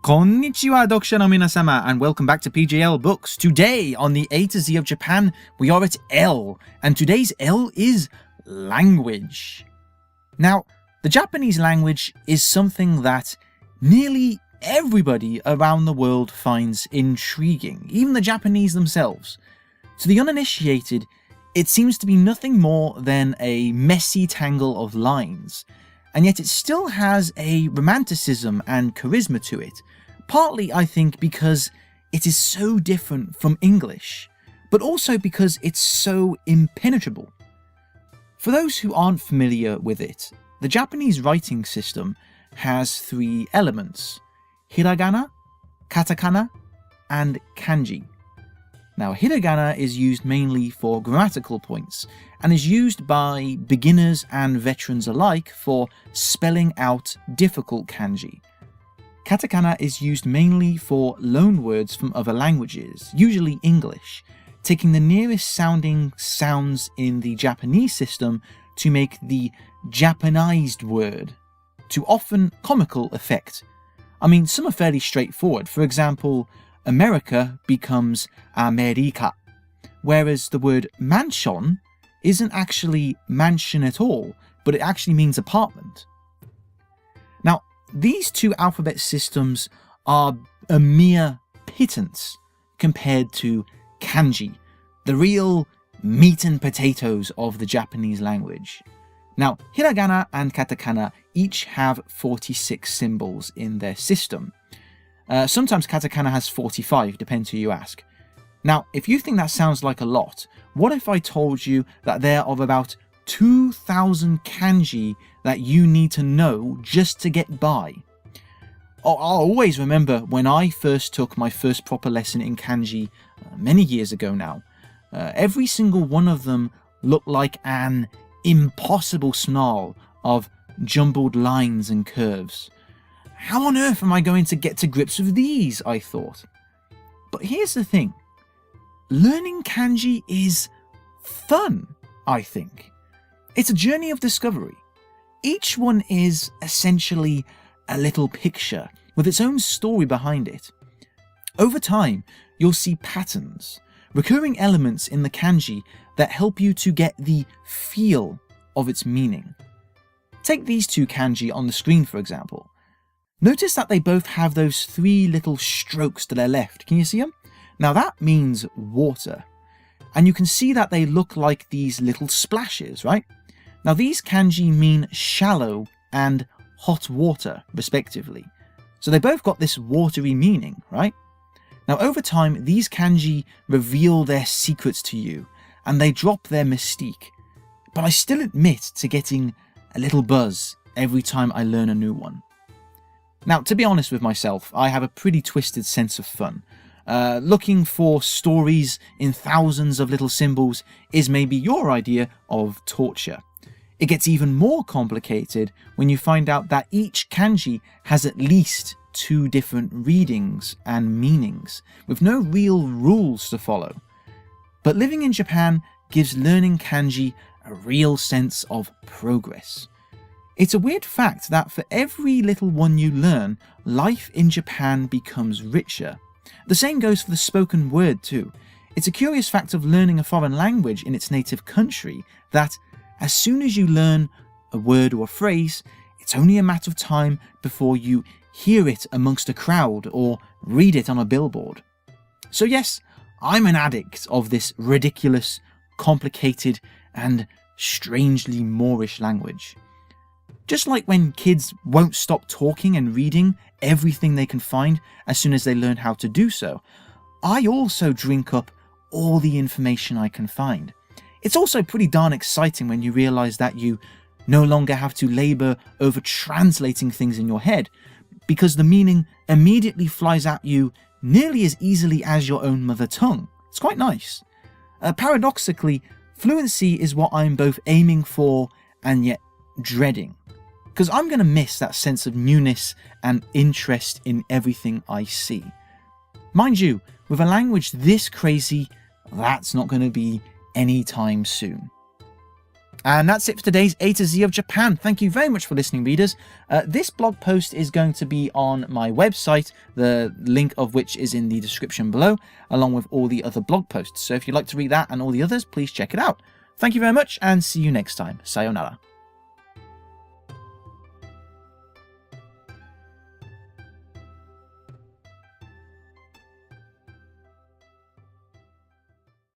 Konnichiwa, Dokusha no minasama, and welcome back to PJL Books. Today, on the A to Z of Japan, we are at L, and today's L is language. Now, the Japanese language is something that nearly everybody around the world finds intriguing, even the Japanese themselves. To the uninitiated, it seems to be nothing more than a messy tangle of lines, and yet it still has a romanticism and charisma to it, partly I think because it is so different from English, but also because it's so impenetrable. For those who aren't familiar with it, the Japanese writing system has three elements: hiragana, katakana, and kanji. Now, hiragana is used mainly for grammatical points and is used by beginners and veterans alike for spelling out difficult kanji. Katakana is used mainly for loanwords from other languages, usually English, taking the nearest sounding sounds in the Japanese system to make the Japanized word, to often comical effect. I mean, some are fairly straightforward. For example, America becomes America, whereas the word manshon isn't actually mansion at all, but it actually means apartment. Now, these two alphabet systems are a mere pittance compared to kanji, the real meat and potatoes of the Japanese language. Now, hiragana and katakana each have 46 symbols in their system. Sometimes katakana has 45, depends who you ask. Now, if you think that sounds like a lot, what if I told you that there are about 2,000 kanji that you need to know just to get by? I'll always remember when I first took my first proper lesson in kanji many years ago now. Every single one of them looked like an impossible snarl of jumbled lines and curves. How on earth am I going to get to grips with these, I thought. But here's the thing. Learning kanji is fun, I think. It's a journey of discovery. Each one is essentially a little picture with its own story behind it. Over time, you'll see patterns, recurring elements in the kanji that help you to get the feel of its meaning. Take these two kanji on the screen, for example. Notice that they both have those three little strokes to their left. Can you see them? Now that means water. And you can see that they look like these little splashes, right? Now these kanji mean shallow and hot water, respectively. So they both got this watery meaning, right? Now over time, these kanji reveal their secrets to you, and they drop their mystique. But I still admit to getting a little buzz every time I learn a new one. Now, to be honest with myself, I have a pretty twisted sense of fun. Looking for stories in thousands of little symbols is maybe your idea of torture. It gets even more complicated when you find out that each kanji has at least 2 different readings and meanings, with no real rules to follow. But living in Japan gives learning kanji a real sense of progress. It's a weird fact that for every little one you learn, life in Japan becomes richer. The same goes for the spoken word too. It's a curious fact of learning a foreign language in its native country that as soon as you learn a word or a phrase, it's only a matter of time before you hear it amongst a crowd or read it on a billboard. So yes, I'm an addict of this ridiculous, complicated, and strangely Moorish language. Just like when kids won't stop talking and reading everything they can find as soon as they learn how to do so, I also drink up all the information I can find. It's also pretty darn exciting when you realize that you no longer have to labor over translating things in your head, because the meaning immediately flies at you nearly as easily as your own mother tongue. It's quite nice. Paradoxically, fluency is what I'm both aiming for and yet dreading, because I'm going to miss that sense of newness and interest in everything I see. Mind you, with a language this crazy, that's not going to be anytime soon. And that's it for today's A to Z of Japan. Thank you very much for listening, readers. This blog post is going to be on my website, the link of which is in the description below, along with all the other blog posts. So if you'd like to read that and all the others, please check it out. Thank you very much and see you next time. Sayonara.